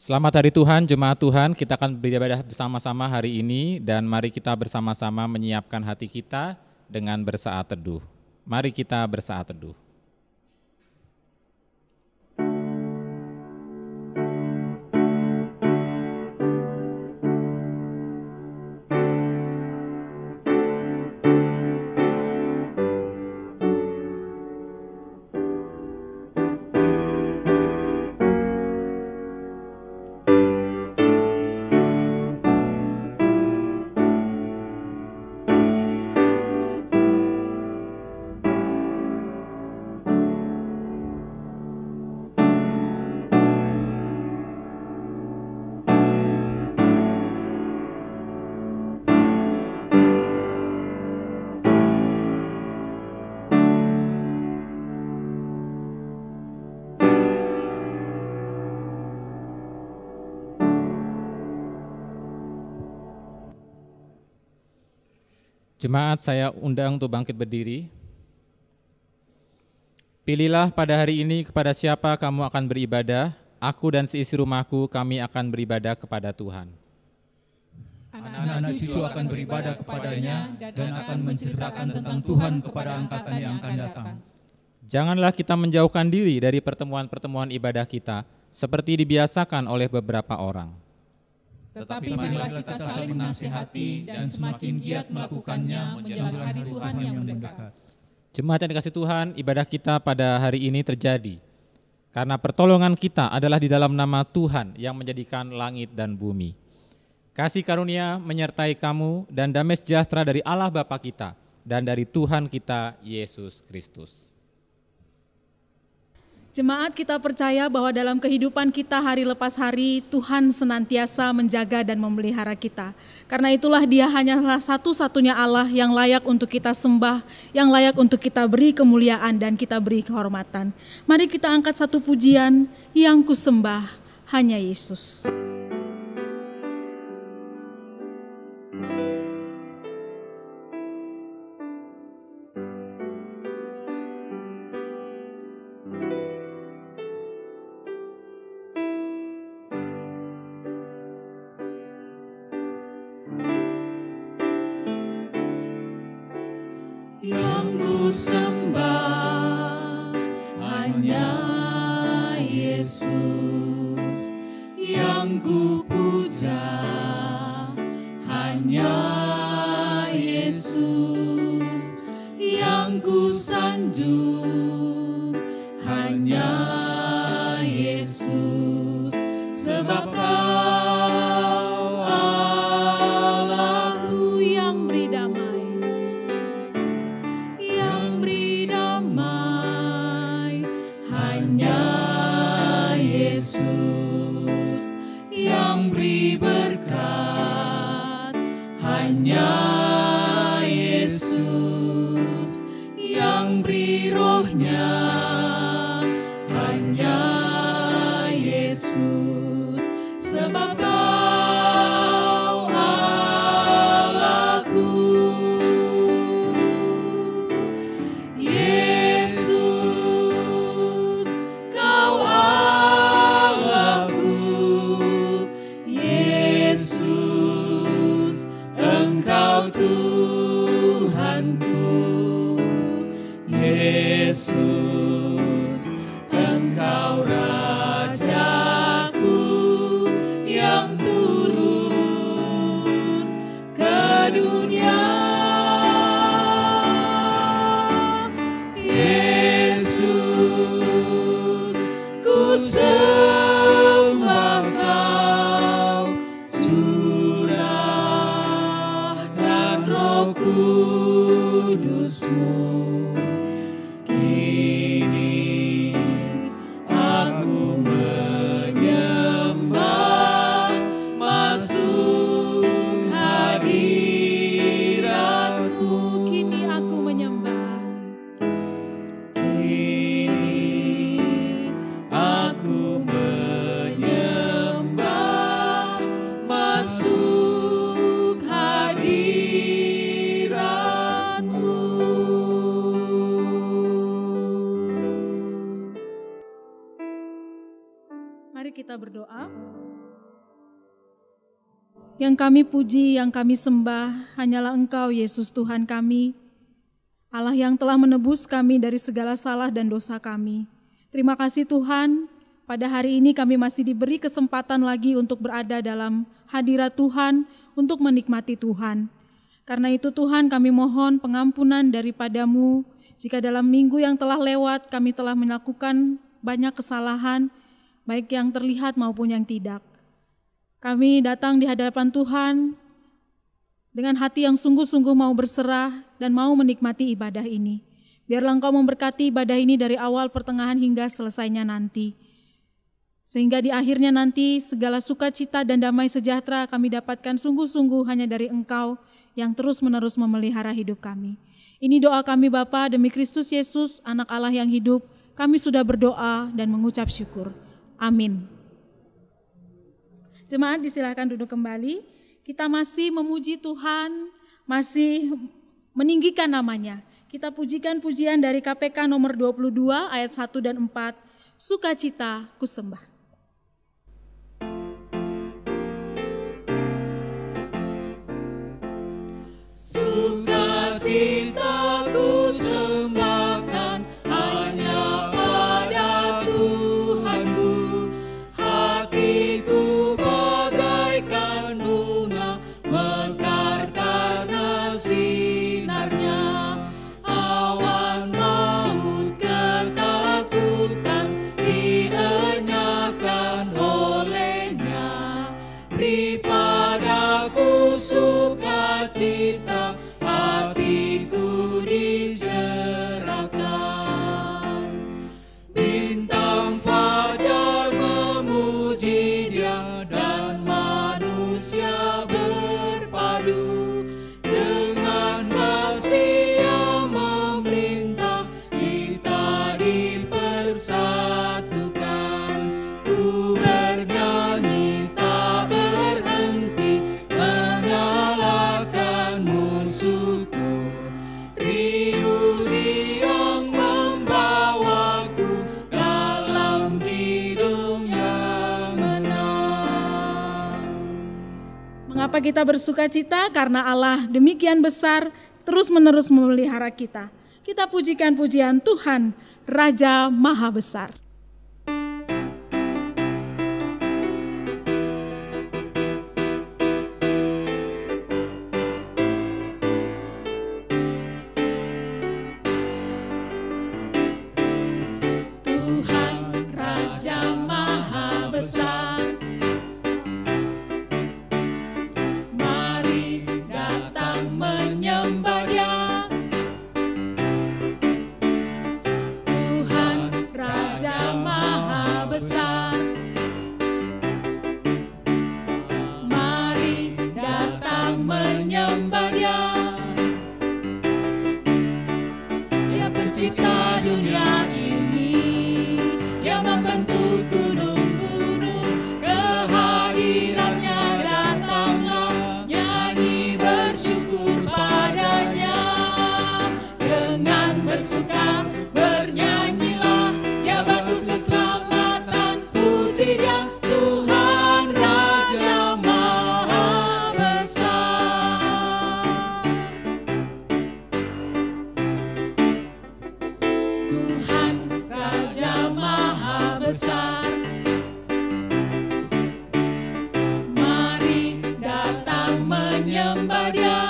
Selamat hari Tuhan, jemaat Tuhan, kita akan beribadah bersama-sama hari ini dan mari kita bersama-sama menyiapkan hati kita dengan bersaat teduh. Mari kita bersaat teduh. Jemaat, saya undang untuk bangkit berdiri. Pilihlah pada hari ini kepada siapa kamu akan beribadah. Aku dan seisi rumahku, kami akan beribadah kepada Tuhan. Anak-anak cucu akan beribadah kepadanya dan akan menceritakan tentang Tuhan kepada angkatan yang akan datang. Janganlah kita menjauhkan diri dari pertemuan-pertemuan ibadah kita, seperti dibiasakan oleh beberapa orang. Tetapi marilah kita saling menasihati dan semakin giat melakukannya menjelang hari Tuhan yang mendekat. Jemaat yang dikasihi Tuhan, ibadah kita pada hari ini terjadi karena pertolongan kita adalah di dalam nama Tuhan yang menjadikan langit dan bumi. Kasih karunia menyertai kamu dan damai sejahtera dari Allah Bapa kita dan dari Tuhan kita Yesus Kristus. Jemaat, kita percaya bahwa dalam kehidupan kita hari lepas hari, Tuhan senantiasa menjaga dan memelihara kita. Karena itulah Dia hanyalah satu-satunya Allah yang layak untuk kita sembah, yang layak untuk kita beri kemuliaan dan kita beri kehormatan. Mari kita angkat satu pujian, yang kusembah hanya Yesus. Yang ku sembah hanya Yesus, yang ku puja hanya Yesus, yang ku sanjung hanya Yesus, sebab Kau Allahku yang beri damai. Yesus yang beri berkat, hanya Yesus yang beri rohnya, hanya Yesus, sebab Kau Allahku. Yesus, Kau Yesus, Engkau Tuhanku. Yesus, Engkau Rajaku yang turun ke dunia. Yesus, ku sembah Kau, curahkan Roh Kudus-Mu. Kini aku menyembah, masuk hadirat-Mu. Kini aku menyembah. Kini aku menyembah, masuk hadirat-Mu. Mari kita berdoa. Yang kami puji, yang kami sembah hanyalah Engkau, Yesus Tuhan kami, Allah yang telah menebus kami dari segala salah dan dosa kami. Terima kasih Tuhan, pada hari ini kami masih diberi kesempatan lagi untuk berada dalam hadirat Tuhan, untuk menikmati Tuhan. Karena itu Tuhan, kami mohon pengampunan daripada-Mu, jika dalam minggu yang telah lewat kami telah melakukan banyak kesalahan, baik yang terlihat maupun yang tidak. Kami datang di hadapan Tuhan dengan hati yang sungguh-sungguh mau berserah dan mau menikmati ibadah ini. Biarlah Engkau memberkati ibadah ini dari awal, pertengahan hingga selesainya nanti. Sehingga di akhirnya nanti segala sukacita dan damai sejahtera kami dapatkan sungguh-sungguh hanya dari Engkau yang terus-menerus memelihara hidup kami. Ini doa kami Bapa, demi Kristus Yesus, Anak Allah yang hidup, kami sudah berdoa dan mengucap syukur. Amin. Jemaat disilahkan duduk kembali. Kita masih memuji Tuhan, masih meninggikan namanya. Kita pujikan pujian dari KPK nomor 22 ayat 1 dan 4, Sukacita Kusembah. Sukacita kusembahkan hanya pada Tuhanku, hatiku bagaikan bunga mekar karena sinarnya, awan maut ketakutan dienyahkan olehnya, beri padaku sukacita, hatiku diserahkan. Bintang fajar memuji Dia dan manusia berpadu, dengan kasih yang memerintah kita dipersatukan. Ku bernyanyi tak berhenti menyalakan musuhku, riuh riang membawaku dalam kidung yang menang. Mengapa kita bersukacita? Karena Allah demikian besar, terus-menerus memelihara kita. Kita pujikan pujian Tuhan, Raja Maha Besar. Tuhan Raja Maha Besar, mari datang menyembah Dia. Tuhan Raja Maha Besar, mari datang menyembah Dia. Dia pencipta dunia ini, Dia membentuk gunung-gunung, kehadirannya datanglah, nyanyi bersyukur padanya. Dengan bersuka bernyanyilah, Dia batu keselamatan, puji Dia, Tuhan Raja Maha Besar. Tuhan Raja Maha Besar, mari datang menyembah Dia.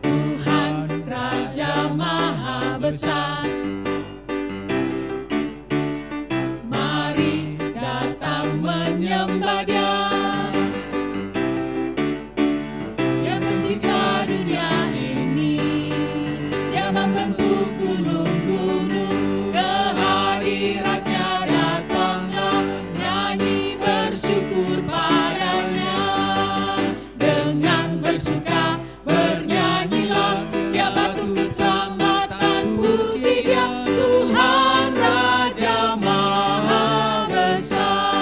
Tuhan Raja Maha Besar, mari datang menyembah Dia. Dia pencipta dunia ini, Dia membentuk gunung-gunung, kehadirannya datanglah, nyanyi bersyukur padanya. Dengan bersuka bernyanyilah, Dia batu keselamatan, puji Dia, Tuhan Raja Maha Besar.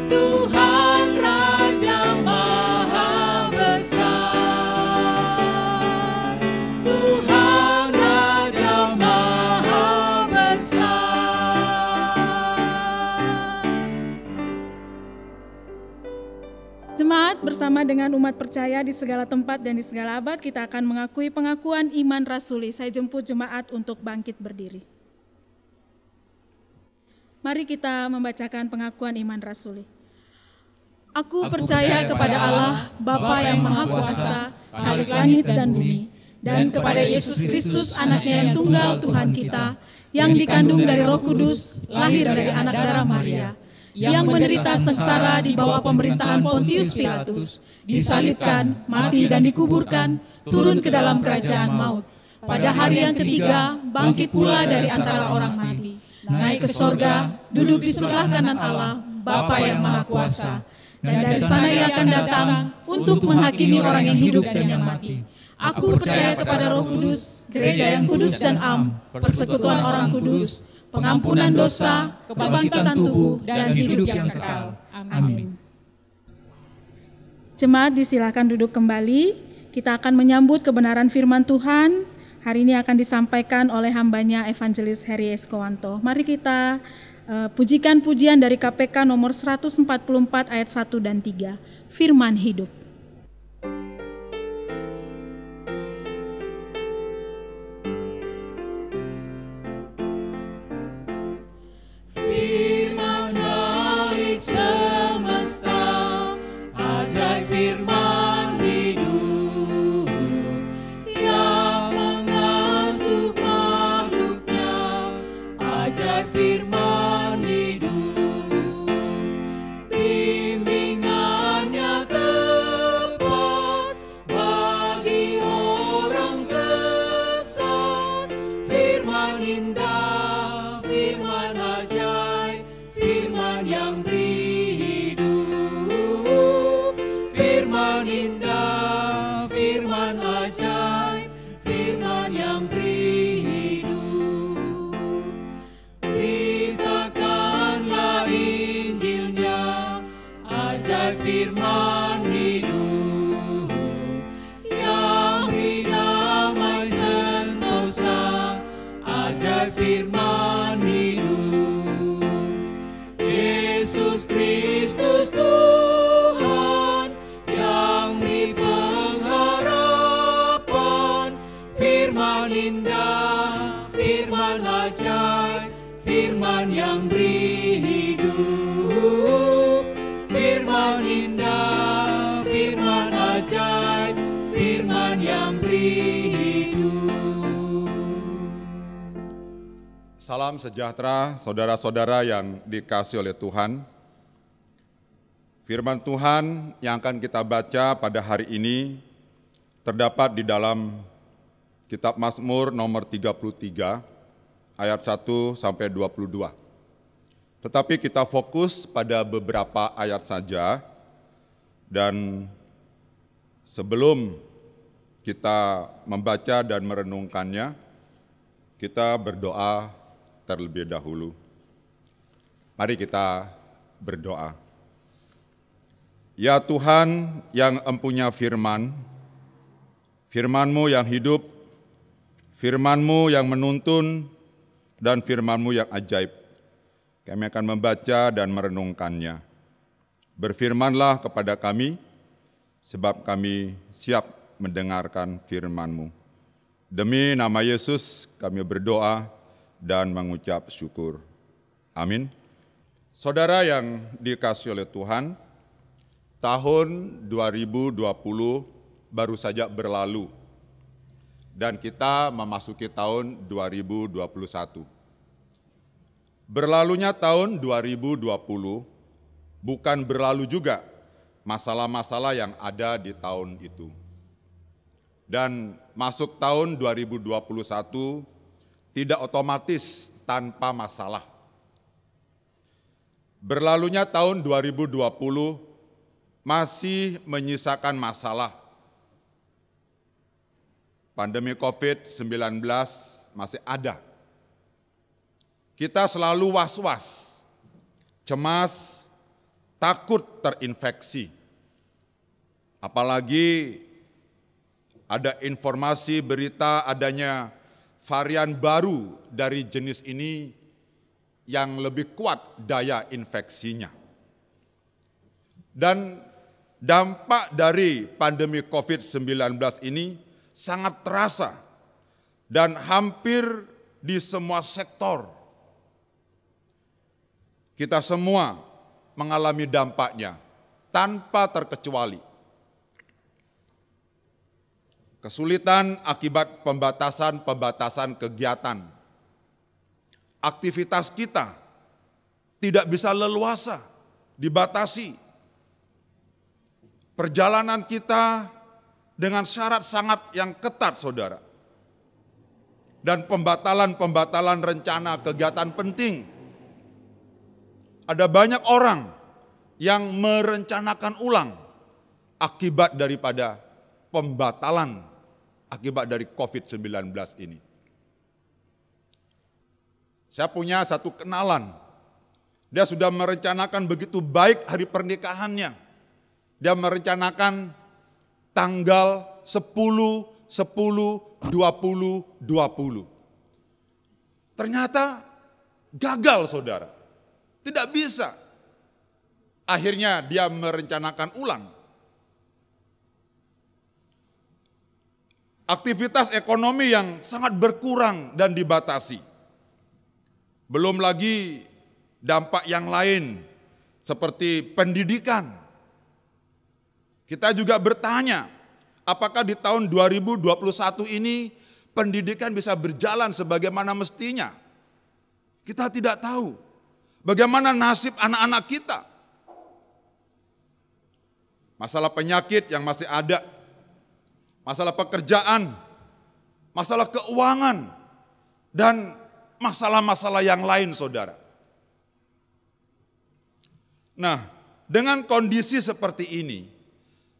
Tuhan Raja Maha Besar, Tuhan Raja Maha Besar. bersama dengan umat percaya di segala tempat dan di segala abad, kita akan mengakui pengakuan iman rasuli. Saya jemput jemaat untuk bangkit berdiri. Mari kita membacakan pengakuan iman rasuli. Aku percaya kepada Allah, Bapa yang Maha Kuasa, Khalik langit dan bumi, dan kepada Yesus Kristus, anaknya yang tunggal Tuhan kita, yang dikandung dari Roh Kudus, lahir dari anak darah Maria, yang menderita sengsara di bawah pemerintahan Pontius Pilatus, disalibkan, mati dan dikuburkan, turun ke dalam kerajaan maut. Pada hari yang ketiga, bangkit pula dari antara orang mati, naik ke sorga, duduk di sebelah kanan Allah, Bapa yang Maha Kuasa, dan dari sana Ia akan datang untuk menghakimi orang yang hidup dan yang mati. Aku percaya kepada Roh Kudus, gereja yang kudus dan am, persekutuan orang kudus, pengampunan dosa, kebangkitan tubuh, dan hidup yang kekal. Amin. Jemaat disilakan duduk kembali. Kita akan menyambut kebenaran firman Tuhan. Hari ini akan disampaikan oleh hambanya Evangelis Heri Eskowanto. Mari kita pujikan pujian dari KPK nomor 144 ayat 1 dan 3. Firman hidup. Salam sejahtera saudara-saudara yang dikasihi oleh Tuhan. Firman Tuhan yang akan kita baca pada hari ini terdapat di dalam Kitab Mazmur nomor 33 ayat 1 sampai 22. Tetapi kita fokus pada beberapa ayat saja, dan sebelum kita membaca dan merenungkannya, kita berdoa terlebih dahulu. Mari kita berdoa. Ya Tuhan yang empunya firman, firman-Mu yang hidup, firman-Mu yang menuntun, dan firman-Mu yang ajaib. Kami akan membaca dan merenungkannya. Berfirmanlah kepada kami, sebab kami siap mendengarkan firman-Mu. Demi nama Yesus kami berdoa dan mengucap syukur. Amin. Saudara yang dikasihi oleh Tuhan, tahun 2020 baru saja berlalu dan kita memasuki tahun 2021. Berlalunya tahun 2020 bukan berlalu juga masalah-masalah yang ada di tahun itu. Dan masuk tahun 2021 tidak otomatis tanpa masalah. Berlalunya tahun 2020 masih menyisakan masalah. Pandemi COVID-19 masih ada. Kita selalu was-was, cemas, takut terinfeksi. Apalagi ada informasi berita adanya varian baru dari jenis ini yang lebih kuat daya infeksinya. Dan dampak dari pandemi COVID-19 ini sangat terasa dan hampir di semua sektor. Kita semua mengalami dampaknya tanpa terkecuali. Kesulitan akibat pembatasan kegiatan. Aktivitas kita tidak bisa leluasa, dibatasi. Perjalanan kita dengan syarat sangat yang ketat, saudara. Dan pembatalan rencana kegiatan penting. Ada banyak orang yang merencanakan ulang akibat daripada pembatalan akibat dari COVID-19 ini. Saya punya satu kenalan, dia sudah merencanakan begitu baik hari pernikahannya. Dia merencanakan tanggal 10, 20. Ternyata gagal, saudara. Tidak bisa. Akhirnya dia merencanakan ulang. Aktivitas ekonomi yang sangat berkurang dan dibatasi. Belum lagi dampak yang lain seperti pendidikan. Kita juga bertanya, apakah di tahun 2021 ini pendidikan bisa berjalan sebagaimana mestinya? Kita tidak tahu. Bagaimana nasib anak-anak kita? Masalah penyakit yang masih ada, masalah pekerjaan, masalah keuangan, dan masalah-masalah yang lain, saudara. Nah, dengan kondisi seperti ini,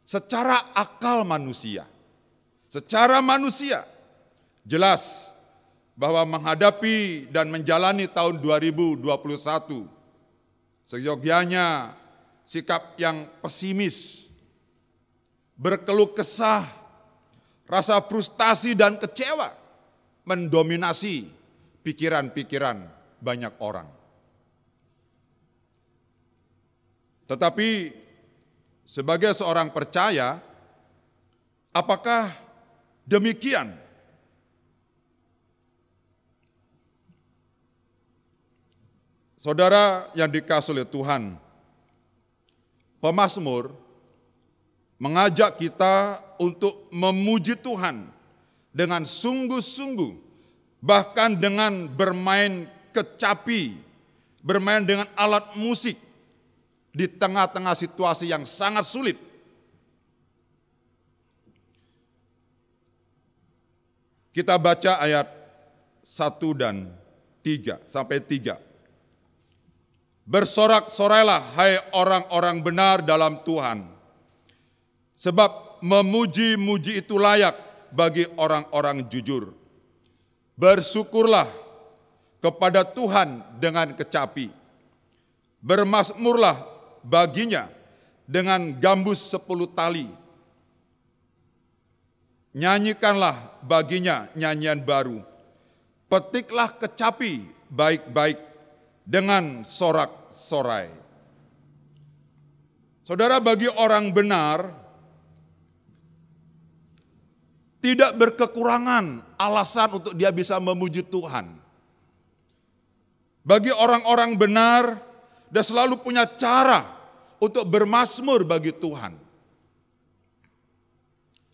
secara akal manusia, jelas bahwa menghadapi dan menjalani tahun 2021, seyogyanya sikap yang pesimis, berkeluh kesah, rasa frustasi dan kecewa mendominasi pikiran-pikiran banyak orang. Tetapi sebagai seorang percaya, apakah demikian? Saudara yang dikasihi oleh Tuhan, pemazmur mengajak kita untuk memuji Tuhan dengan sungguh-sungguh, bahkan dengan bermain kecapi, bermain dengan alat musik, di tengah-tengah situasi yang sangat sulit. Kita baca ayat 1 dan 3 sampai 3. Bersorak-sorailah hai orang-orang benar dalam Tuhan, sebab memuji-muji itu layak bagi orang-orang jujur. Bersyukurlah kepada Tuhan dengan kecapi. Bermazmurlah baginya dengan gambus 10 tali. Nyanyikanlah baginya nyanyian baru. Petiklah kecapi baik-baik dengan sorak-sorai. Saudara, bagi orang benar tidak berkekurangan alasan untuk dia bisa memuji Tuhan. Bagi orang-orang benar, dia selalu punya cara untuk bermazmur bagi Tuhan.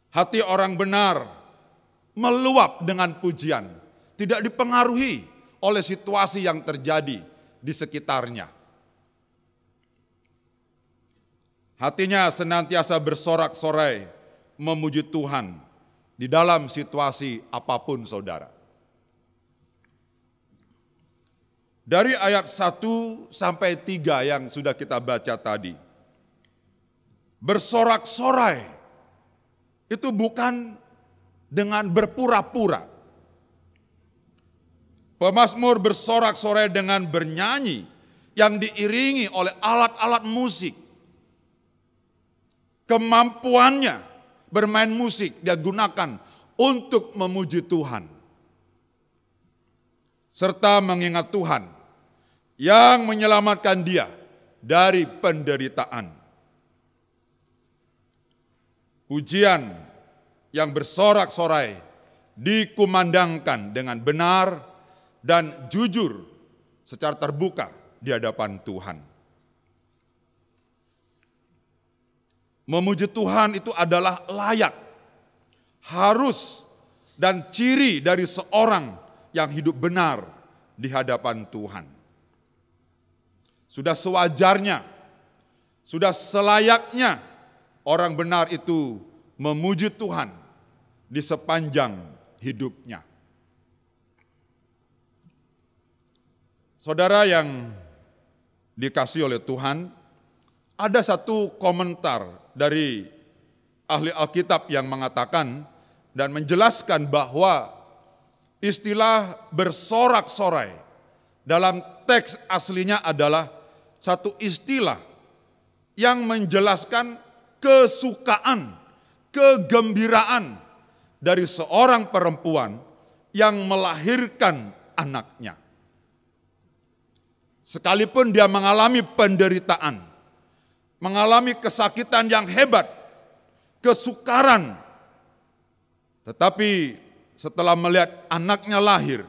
Hati orang benar meluap dengan pujian, tidak dipengaruhi oleh situasi yang terjadi di sekitarnya. Hatinya senantiasa bersorak-sorai memuji Tuhan di dalam situasi apapun, saudara. Dari ayat 1 sampai 3 yang sudah kita baca tadi. Bersorak-sorai itu bukan dengan berpura-pura. Pemazmur bersorak-sorai dengan bernyanyi yang diiringi oleh alat-alat musik. Kemampuannya bermain musik dia gunakan untuk memuji Tuhan. Serta mengingat Tuhan yang menyelamatkan dia dari penderitaan. Pujian yang bersorak-sorai dikumandangkan dengan benar dan jujur secara terbuka di hadapan Tuhan. Memuji Tuhan itu adalah layak, harus, dan ciri dari seorang yang hidup benar di hadapan Tuhan. Sudah sewajarnya, sudah selayaknya orang benar itu memuji Tuhan di sepanjang hidupnya. Saudara yang dikasihi oleh Tuhan, ada satu komentar dari ahli Alkitab yang mengatakan dan menjelaskan bahwa istilah bersorak-sorai dalam teks aslinya adalah satu istilah yang menjelaskan kesukaan, kegembiraan dari seorang perempuan yang melahirkan anaknya. Sekalipun dia mengalami penderitaan, mengalami kesakitan yang hebat, kesukaran, tetapi setelah melihat anaknya lahir,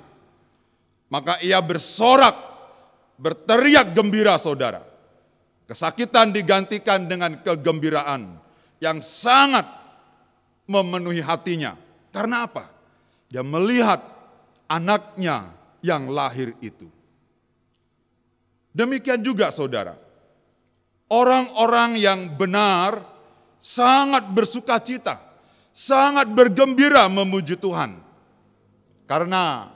maka ia bersorak, berteriak gembira, saudara. Kesakitan digantikan dengan kegembiraan yang sangat memenuhi hatinya. Karena apa? Dia melihat anaknya yang lahir itu. Demikian juga saudara, orang-orang yang benar sangat bersukacita, sangat bergembira memuji Tuhan. Karena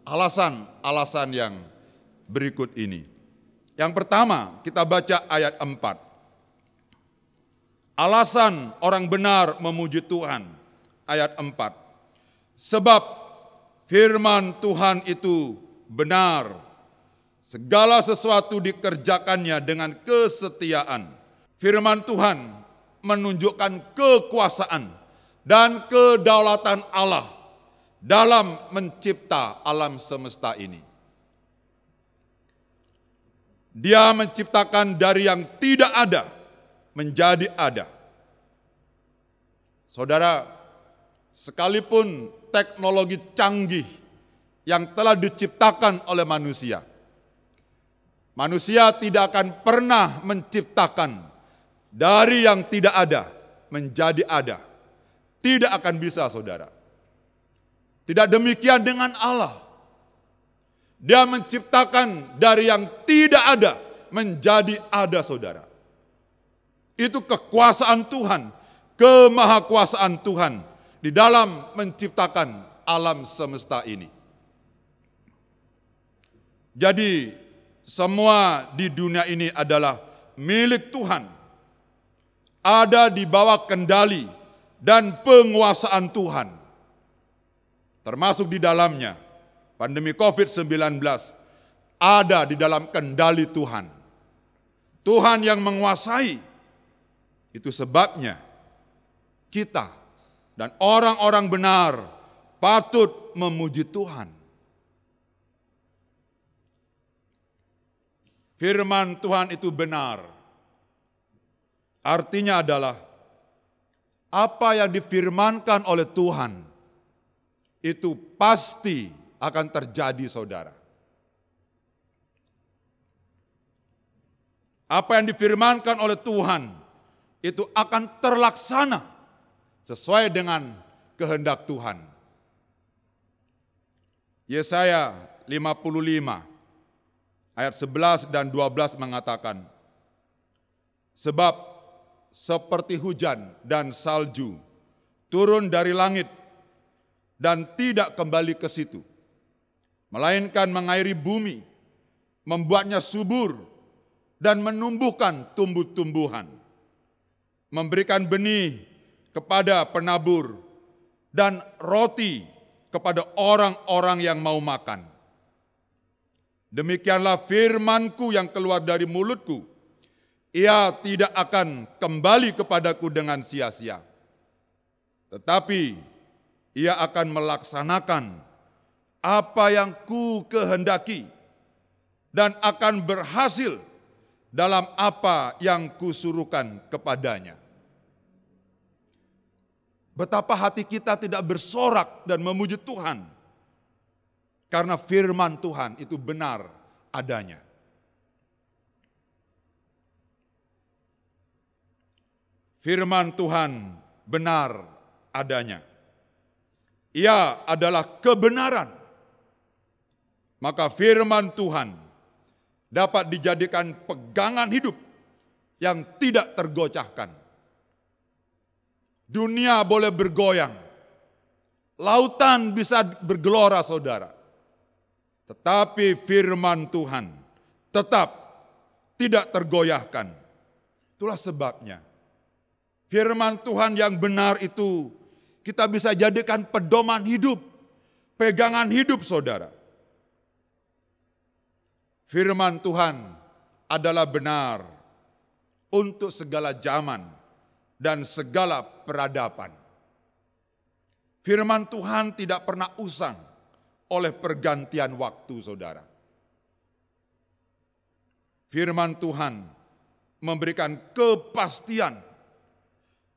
alasan-alasan yang berikut ini. Yang pertama, kita baca ayat 4. Alasan orang benar memuji Tuhan, ayat 4. Sebab firman Tuhan itu benar, segala sesuatu dikerjakannya dengan kesetiaan. Firman Tuhan menunjukkan kekuasaan dan kedaulatan Allah dalam mencipta alam semesta ini. Dia menciptakan dari yang tidak ada menjadi ada. Saudara, sekalipun teknologi canggih yang telah diciptakan oleh manusia, manusia tidak akan pernah menciptakan dari yang tidak ada menjadi ada. Tidak akan bisa, saudara. Tidak demikian dengan Allah. Dia menciptakan dari yang tidak ada menjadi ada, saudara. Itu kekuasaan Tuhan, kemahakuasaan Tuhan di dalam menciptakan alam semesta ini. Jadi semua di dunia ini adalah milik Tuhan, ada di bawah kendali dan penguasaan Tuhan. Termasuk di dalamnya pandemi COVID-19 ada di dalam kendali Tuhan. Tuhan yang menguasai. Itu sebabnya kita dan orang-orang benar patut memuji Tuhan. Firman Tuhan itu benar. Artinya adalah apa yang difirmankan oleh Tuhan itu pasti akan terjadi, saudara. Apa yang difirmankan oleh Tuhan itu akan terlaksana sesuai dengan kehendak Tuhan. Yesaya 55 ayat 11 dan 12 mengatakan, sebab seperti hujan dan salju turun dari langit dan tidak kembali ke situ, melainkan mengairi bumi, membuatnya subur dan menumbuhkan tumbuh-tumbuhan, memberikan benih kepada penabur dan roti kepada orang-orang yang mau makan. Demikianlah firman-Ku yang keluar dari mulutku, ia tidak akan kembali kepadaku dengan sia-sia, tetapi ia akan melaksanakan apa yang Ku kehendaki dan akan berhasil dalam apa yang Kusuruhkan kepadanya. betapa hati kita tidak bersorak dan memuji Tuhan. Karena firman Tuhan itu benar adanya. Firman Tuhan benar adanya. Ia adalah kebenaran. Maka firman Tuhan dapat dijadikan pegangan hidup yang tidak tergoyahkan. Dunia boleh bergoyang, lautan bisa bergelora saudara. Tetapi firman Tuhan tetap tidak tergoyahkan. Itulah sebabnya firman Tuhan yang benar itu kita bisa jadikan pedoman hidup, pegangan hidup saudara. Firman Tuhan adalah benar untuk segala zaman dan segala peradaban. Firman Tuhan tidak pernah usang oleh pergantian waktu saudara. Firman Tuhan memberikan kepastian.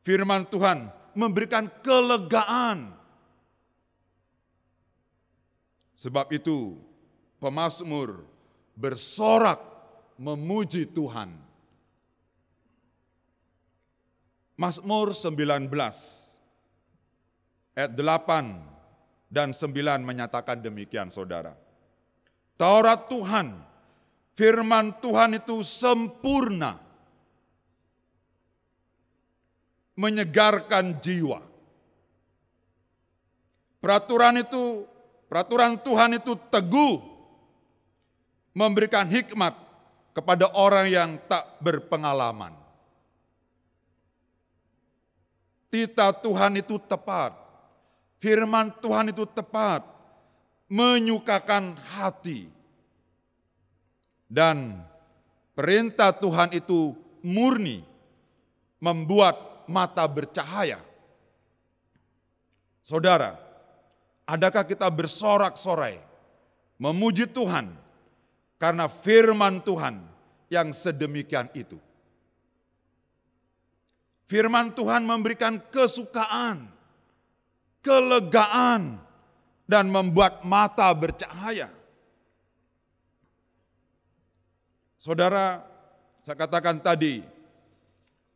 Firman Tuhan memberikan kelegaan. Sebab itu pemazmur bersorak memuji Tuhan. Mazmur 19 ayat 8 dan 9 menyatakan demikian saudara. Taurat Tuhan, firman Tuhan itu sempurna, menyegarkan jiwa. Peraturan Tuhan itu teguh, memberikan hikmat kepada orang yang tak berpengalaman. Titah Tuhan itu tepat, firman Tuhan itu tepat, menyukakan hati. Dan perintah Tuhan itu murni, membuat mata bercahaya. Saudara, adakah kita bersorak-sorai memuji Tuhan karena firman Tuhan yang sedemikian itu? Firman Tuhan memberikan kesukaan, kelegaan, dan membuat mata bercahaya. Saudara, saya katakan tadi,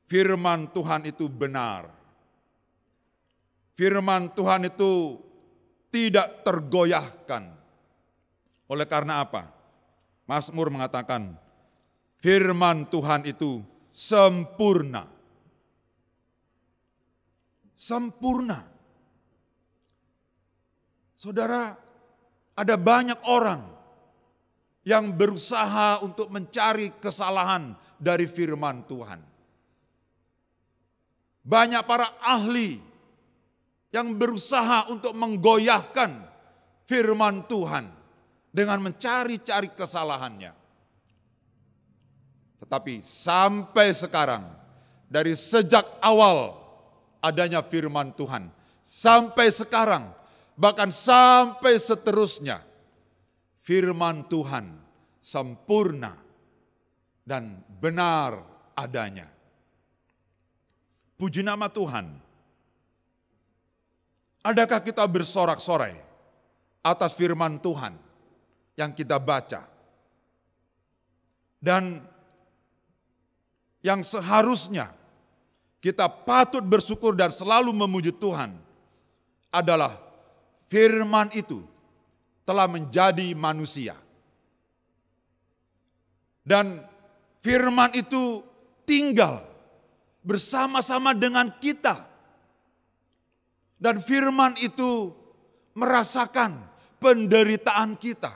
firman Tuhan itu benar. Firman Tuhan itu tidak tergoyahkan. Oleh karena apa? Mazmur mengatakan, firman Tuhan itu sempurna. Sempurna. Saudara, ada banyak orang yang berusaha untuk mencari kesalahan dari firman Tuhan. Banyak para ahli yang berusaha untuk menggoyahkan firman Tuhan dengan mencari-cari kesalahannya. Tetapi sampai sekarang, dari sejak awal adanya firman Tuhan, sampai sekarang, bahkan sampai seterusnya, firman Tuhan sempurna dan benar adanya. Puji nama Tuhan. Adakah kita bersorak-sorai atas firman Tuhan yang kita baca? Dan yang seharusnya kita patut bersyukur dan selalu memuji Tuhan adalah firman itu telah menjadi manusia. Dan firman itu tinggal bersama-sama dengan kita. Dan firman itu merasakan penderitaan kita.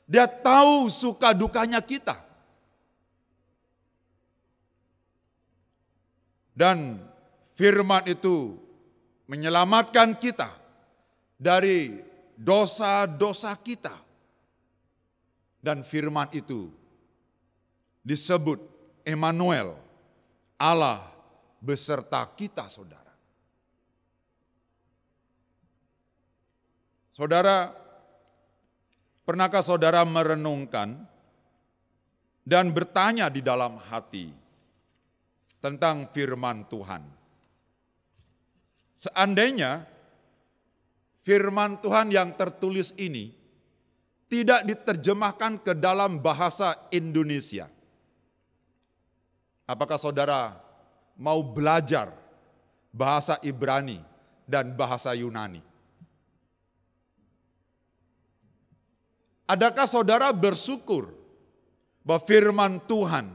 Dia tahu suka dukanya kita. Dan firman itu menyelamatkan kita dari dosa-dosa kita. Dan firman itu disebut Immanuel, Allah beserta kita, saudara. Saudara, pernahkah saudara merenungkan dan bertanya di dalam hati tentang firman Tuhan? Seandainya firman Tuhan yang tertulis ini tidak diterjemahkan ke dalam bahasa Indonesia, apakah saudara mau belajar bahasa Ibrani dan bahasa Yunani? Adakah saudara bersyukur bahwa firman Tuhan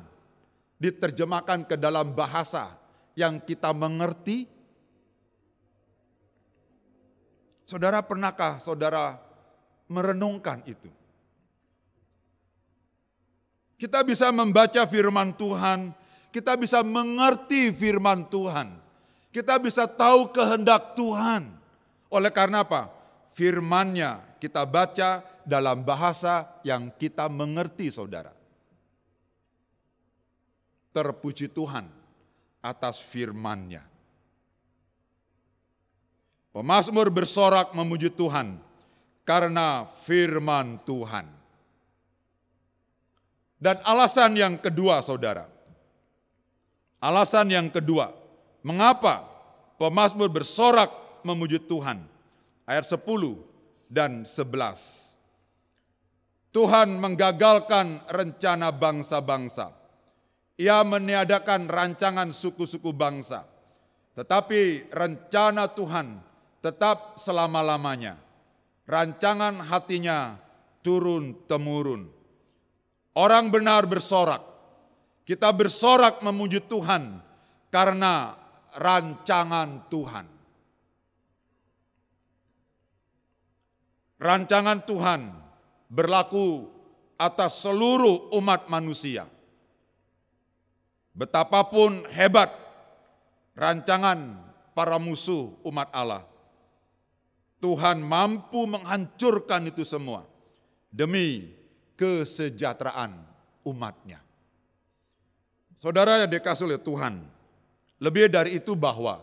diterjemahkan ke dalam bahasa yang kita mengerti? Saudara, pernahkah saudara merenungkan itu? Kita bisa membaca firman Tuhan, kita bisa mengerti firman Tuhan, kita bisa tahu kehendak Tuhan. Oleh karena apa? Firman-Nya kita baca dalam bahasa yang kita mengerti, saudara. Terpuji Tuhan atas firman-Nya. Pemazmur bersorak memuji Tuhan karena firman Tuhan. Dan alasan yang kedua, saudara. Alasan yang kedua, mengapa pemazmur bersorak memuji Tuhan? Ayat 10 dan 11. Tuhan menggagalkan rencana bangsa-bangsa. Ia meniadakan rancangan suku-suku bangsa. Tetapi rencana Tuhan tetap selama-lamanya. Rancangan hatinya turun-temurun. Orang benar bersorak. Kita bersorak memuji Tuhan karena rancangan Tuhan. Rancangan Tuhan berlaku atas seluruh umat manusia. Betapapun hebat rancangan para musuh umat Allah, Tuhan mampu menghancurkan itu semua demi kesejahteraan umat-Nya. Saudara yang dikasihi oleh Tuhan, lebih dari itu bahwa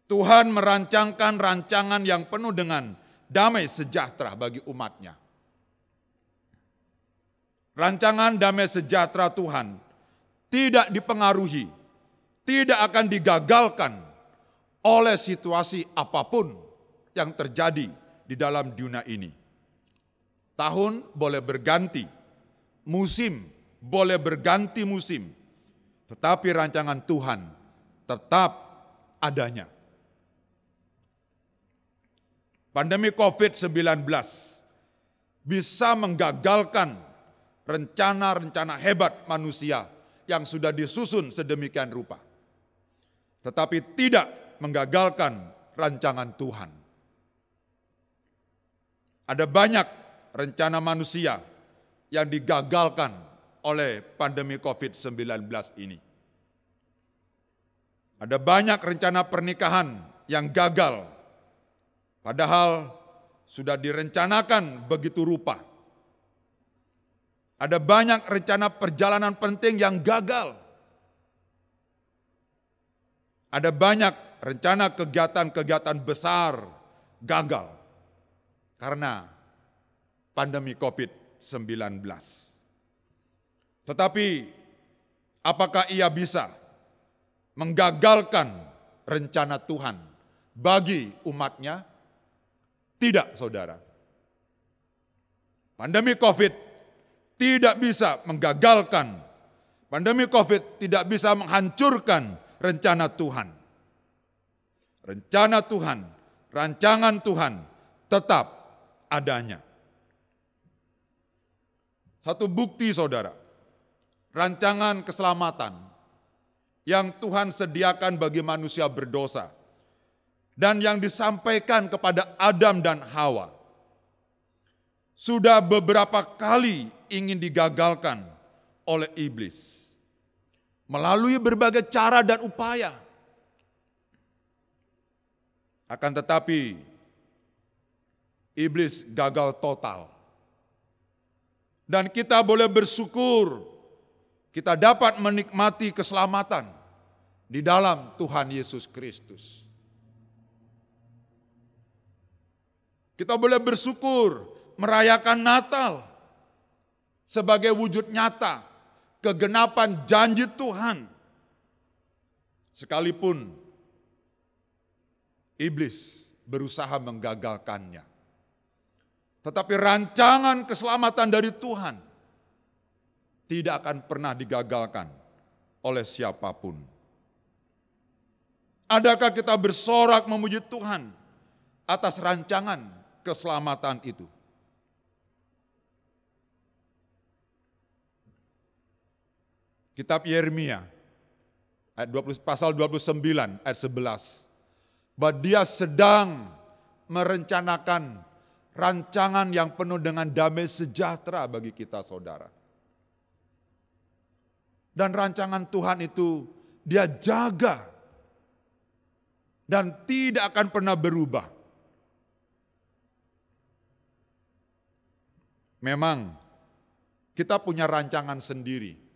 Tuhan merancangkan rancangan yang penuh dengan damai sejahtera bagi umat-Nya. Rancangan damai sejahtera Tuhan tidak dipengaruhi, tidak akan digagalkan oleh situasi apapun yang terjadi di dalam dunia ini. Tahun boleh berganti, musim boleh berganti musim, tetapi rancangan Tuhan tetap adanya. Pandemi COVID-19 bisa menggagalkan rencana-rencana hebat manusia yang sudah disusun sedemikian rupa, tetapi tidak menggagalkan rancangan Tuhan. Ada banyak rencana manusia yang digagalkan oleh pandemi COVID-19 ini. Ada banyak rencana pernikahan yang gagal, padahal sudah direncanakan begitu rupa. Ada banyak rencana perjalanan penting yang gagal. Ada banyak rencana kegiatan-kegiatan besar gagal karena pandemi COVID-19. Tetapi apakah ia bisa menggagalkan rencana Tuhan bagi umat-Nya? Tidak, saudara. Pandemi COVID tidak bisa menggagalkan, pandemi COVID tidak bisa menghancurkan rencana Tuhan. Rencana Tuhan, rancangan Tuhan tetap adanya. Satu bukti, saudara, rancangan keselamatan yang Tuhan sediakan bagi manusia berdosa dan yang disampaikan kepada Adam dan Hawa sudah beberapa kali ingin digagalkan oleh iblis melalui berbagai cara dan upaya. Akan tetapi iblis gagal total. Dan kita boleh bersyukur kita dapat menikmati keselamatan di dalam Tuhan Yesus Kristus. Kita boleh bersyukur merayakan Natal sebagai wujud nyata kegenapan janji Tuhan. Sekalipun iblis berusaha menggagalkannya. Tetapi rancangan keselamatan dari Tuhan tidak akan pernah digagalkan oleh siapapun. Adakah kita bersorak memuji Tuhan atas rancangan keselamatan itu? Kitab Yeremia pasal 29 ayat 11. Bahwa dia sedang merencanakan rancangan yang penuh dengan damai sejahtera bagi kita saudara. Dan rancangan Tuhan itu dia jaga dan tidak akan pernah berubah. Memang kita punya rancangan sendiri.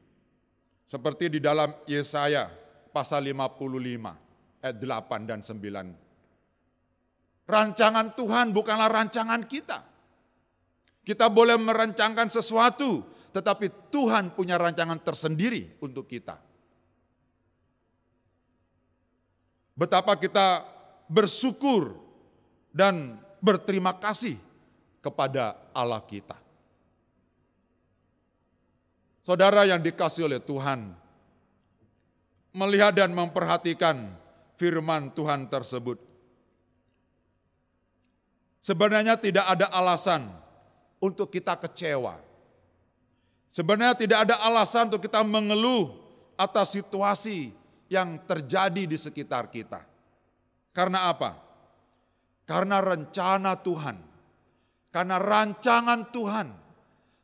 Seperti di dalam Yesaya pasal 55 ayat 8 dan 9. Rancangan Tuhan bukanlah rancangan kita. Kita boleh merancangkan sesuatu, tetapi Tuhan punya rancangan tersendiri untuk kita. Betapa kita bersyukur dan berterima kasih kepada Allah kita. Saudara yang dikasihi oleh Tuhan, melihat dan memperhatikan firman Tuhan tersebut. Sebenarnya tidak ada alasan untuk kita kecewa. Sebenarnya tidak ada alasan untuk kita mengeluh atas situasi yang terjadi di sekitar kita. Karena apa? Karena rencana Tuhan, karena rancangan Tuhan,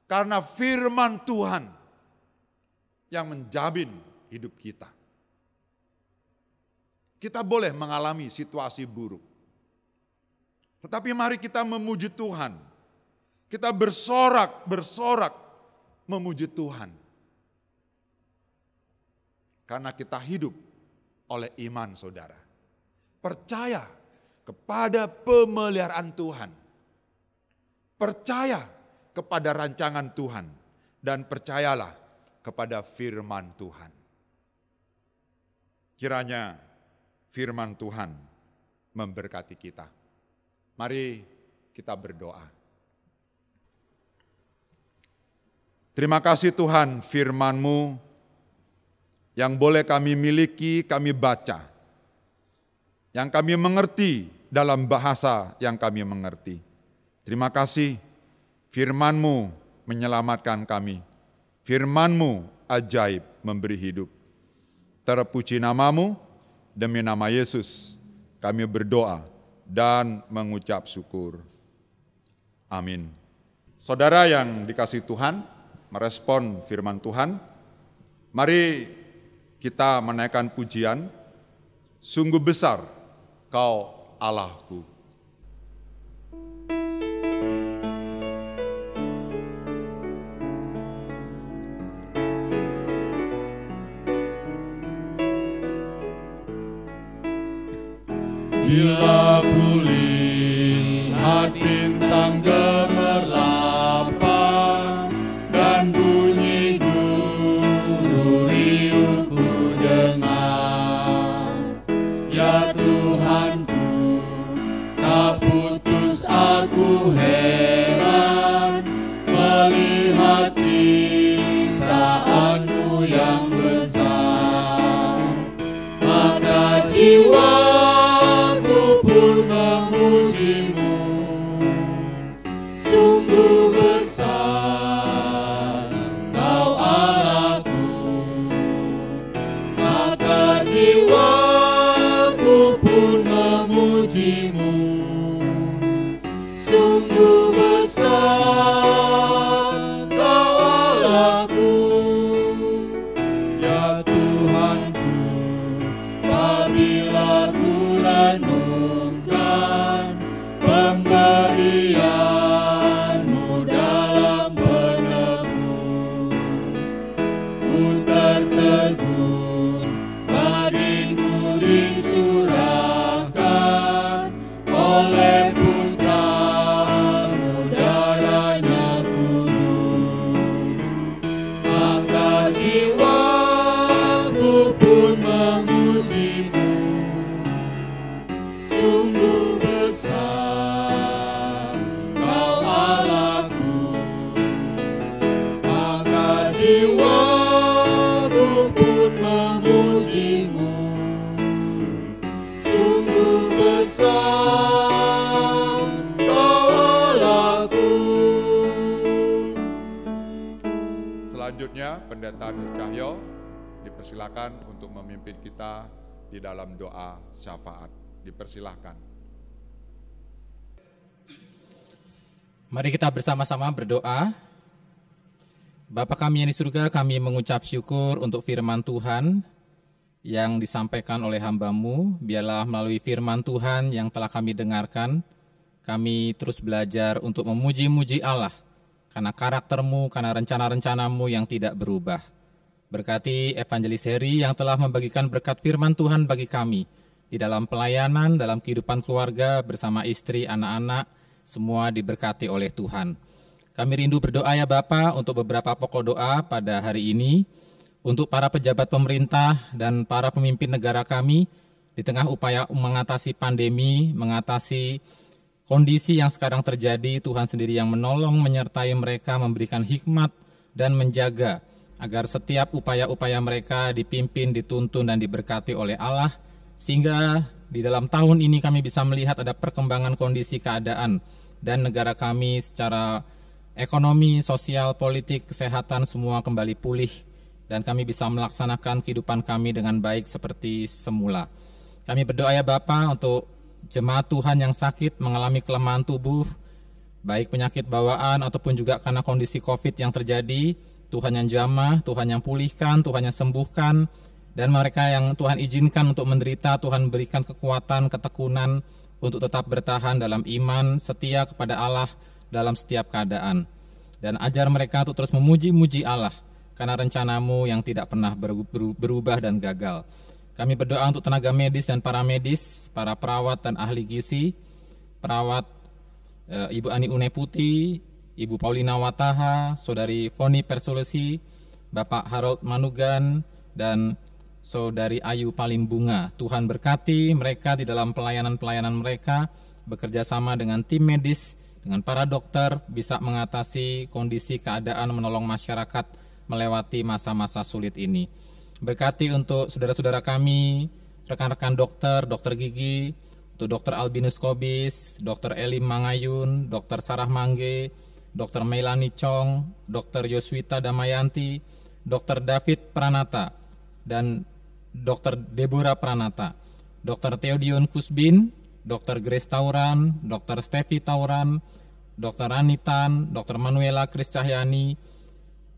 karena firman Tuhan yang menjamin hidup kita. Kita boleh mengalami situasi buruk. Tetapi mari kita memuji Tuhan. Kita bersorak memuji Tuhan. Karena kita hidup oleh iman saudara. Percaya kepada pemeliharaan Tuhan. Percaya kepada rancangan Tuhan. Dan percayalah kepada firman Tuhan. Kiranya firman Tuhan memberkati kita. Mari kita berdoa. Terima kasih Tuhan, firman-Mu yang boleh kami miliki, kami baca. Yang kami mengerti dalam bahasa yang kami mengerti. Terima kasih, firman-Mu menyelamatkan kami. Firman-Mu ajaib memberi hidup. Terpuji nama-Mu, demi nama Yesus kami berdoa dan mengucap syukur. Amin. Saudara yang dikasihi Tuhan, merespon firman Tuhan, mari kita menaikkan pujian, sungguh besar Kau Allahku. Bila kulihat bintang gemerlapan dan bunyi guru riuh ku dengar, ya Tuhanku, tak putus aku heran melihat ciptaan-Mu yang besar. Maka jiwa pun memuji-Mu, sungguh besar Kau Allahku. Maka jiwaku pun memuji-Mu, sungguh besar Kau Allahku. Ya Tuhanku, apabila ku renungkan pemberian-Mu dalam menebus, ku tertegun, bagiku dicurahkan oleh Putra-Mu, darahnya kudus. Maka jiwaku pun memuji-Mu, sungguh Pendeta Nur Cahyo dipersilakan untuk memimpin kita di dalam doa syafaat. Dipersilakan. Mari kita bersama-sama berdoa. Bapa kami yang di surga, kami mengucap syukur untuk firman Tuhan yang disampaikan oleh hamba-Mu. Biarlah melalui firman Tuhan yang telah kami dengarkan, kami terus belajar untuk memuji-muji Allah karena karakter-Mu, karena rencana-rencana-Mu yang tidak berubah. Berkati Evangelis Heri yang telah membagikan berkat firman Tuhan bagi kami di dalam pelayanan, dalam kehidupan keluarga, bersama istri, anak-anak, semua diberkati oleh Tuhan. Kami rindu berdoa ya Bapa untuk beberapa pokok doa pada hari ini, untuk para pejabat pemerintah dan para pemimpin negara kami di tengah upaya mengatasi pandemi, mengatasi kondisi yang sekarang terjadi. Tuhan sendiri yang menolong, menyertai mereka, memberikan hikmat dan menjaga agar setiap upaya-upaya mereka dipimpin, dituntun dan diberkati oleh Allah, sehingga di dalam tahun ini kami bisa melihat ada perkembangan kondisi keadaan dan negara kami secara ekonomi, sosial, politik, kesehatan semua kembali pulih dan kami bisa melaksanakan kehidupan kami dengan baik seperti semula. Kami berdoa ya Bapa untuk jemaat Tuhan yang sakit, mengalami kelemahan tubuh, baik penyakit bawaan ataupun juga karena kondisi COVID yang terjadi. Tuhan yang jamah, Tuhan yang pulihkan, Tuhan yang sembuhkan, dan mereka yang Tuhan izinkan untuk menderita, Tuhan berikan kekuatan, ketekunan untuk tetap bertahan dalam iman, setia kepada Allah dalam setiap keadaan. Dan ajar mereka untuk terus memuji-muji Allah karena rencana-Mu yang tidak pernah berubah dan gagal. Kami berdoa untuk tenaga medis dan para medis, para perawat dan ahli gizi, perawat Ibu Ani Uneputi, Ibu Paulina Wataha, Saudari Foni Persolusi, Bapak Harold Manugan, dan Saudari Ayu Palimbunga. Tuhan berkati mereka di dalam pelayanan-pelayanan mereka, bekerja sama dengan tim medis, dengan para dokter, bisa mengatasi kondisi keadaan menolong masyarakat melewati masa-masa sulit ini. Berkati untuk saudara-saudara kami, rekan-rekan dokter, dokter gigi, untuk Dr. Albinus Kobis, Dr. Elim Mangayun, Dr. Sarah Mangge, Dr. Melani Chong, Dr. Yoswita Damayanti, Dr. David Pranata, dan Dr. Deborah Pranata, Dr. Theodion Kusbin, Dr. Grace Tauran, Dr. Steffi Tauran, Dr. Anitan, Dr. Manuela Kris Cahyani,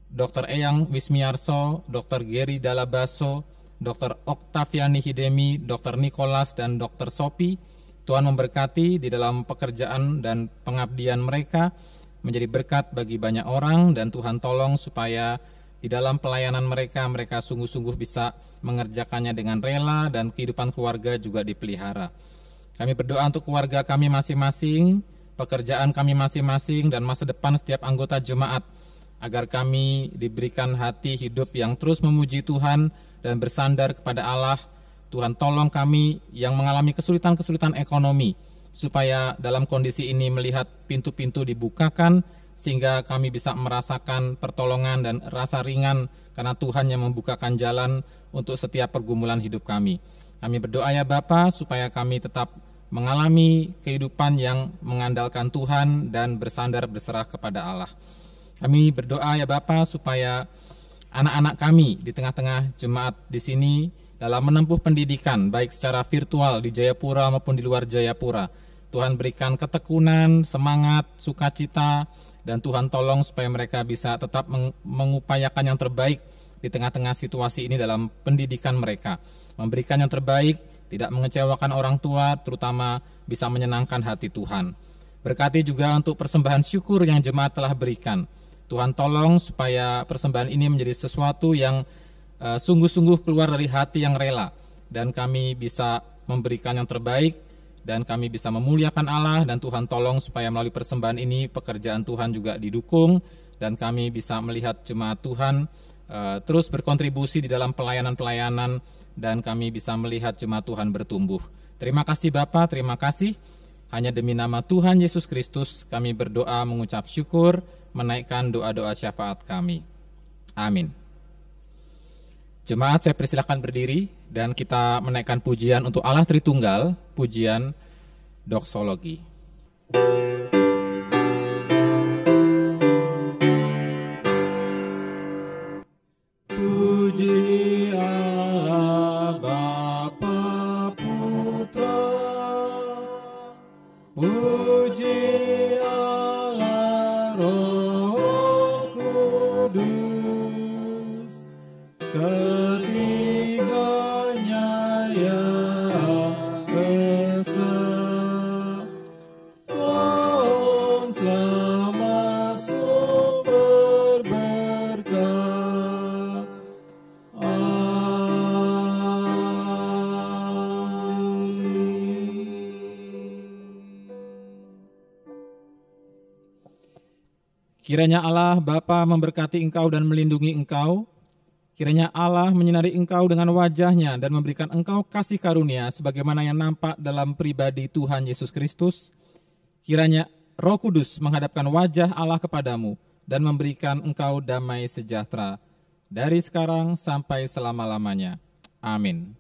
Dr. Eyang Wismiarso, Dr. Geri Dalabaso, Dr. Oktaviani Hidemi, Dr. Nicholas, dan Dr. Sopi. Tuhan memberkati di dalam pekerjaan dan pengabdian mereka, menjadi berkat bagi banyak orang, dan Tuhan tolong supaya di dalam pelayanan mereka sungguh-sungguh bisa mengerjakannya dengan rela dan kehidupan keluarga juga dipelihara. Kami berdoa untuk keluarga kami masing-masing, pekerjaan kami masing-masing, dan masa depan setiap anggota jemaat, agar kami diberikan hati hidup yang terus memuji Tuhan dan bersandar kepada Allah. Tuhan tolong kami yang mengalami kesulitan-kesulitan ekonomi, supaya dalam kondisi ini melihat pintu-pintu dibukakan, sehingga kami bisa merasakan pertolongan dan rasa ringan karena Tuhan yang membukakan jalan untuk setiap pergumulan hidup kami. Kami berdoa ya Bapa supaya kami tetap mengalami kehidupan yang mengandalkan Tuhan dan bersandar berserah kepada Allah. Kami berdoa ya Bapa supaya anak-anak kami di tengah-tengah jemaat di sini dalam menempuh pendidikan baik secara virtual di Jayapura maupun di luar Jayapura, Tuhan berikan ketekunan, semangat, sukacita, dan Tuhan tolong supaya mereka bisa tetap mengupayakan yang terbaik di tengah-tengah situasi ini dalam pendidikan mereka. Memberikan yang terbaik, tidak mengecewakan orang tua, terutama bisa menyenangkan hati Tuhan. Berkati juga untuk persembahan syukur yang jemaat telah berikan. Tuhan tolong supaya persembahan ini menjadi sesuatu yang sungguh-sungguh keluar dari hati yang rela. Dan kami bisa memberikan yang terbaik, dan kami bisa memuliakan Allah, dan Tuhan tolong supaya melalui persembahan ini pekerjaan Tuhan juga didukung, dan kami bisa melihat jemaat Tuhan terus berkontribusi di dalam pelayanan-pelayanan, dan kami bisa melihat jemaat Tuhan bertumbuh. Terima kasih Bapa, terima kasih. Hanya demi nama Tuhan Yesus Kristus kami berdoa mengucap syukur, menaikkan doa-doa syafaat kami. Amin. Jemaat, saya persilakan berdiri dan kita menaikkan pujian untuk Allah Tritunggal, pujian doksologi. ketiganya yang esa. Pohon selamat sumber berkah. Kiranya Allah Bapa memberkati engkau dan melindungi engkau. Kiranya Allah menyinari engkau dengan wajah-Nya dan memberikan engkau kasih karunia sebagaimana yang nampak dalam pribadi Tuhan Yesus Kristus. Kiranya Roh Kudus menghadapkan wajah Allah kepadamu dan memberikan engkau damai sejahtera dari sekarang sampai selama-lamanya. Amin.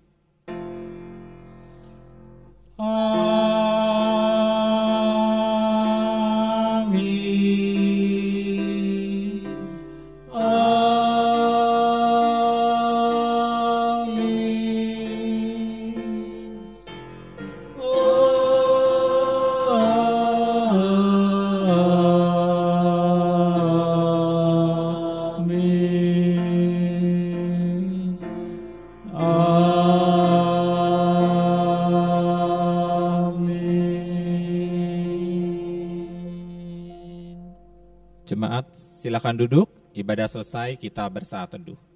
Jemaat, silakan duduk. Ibadah selesai, kita bersaat teduh.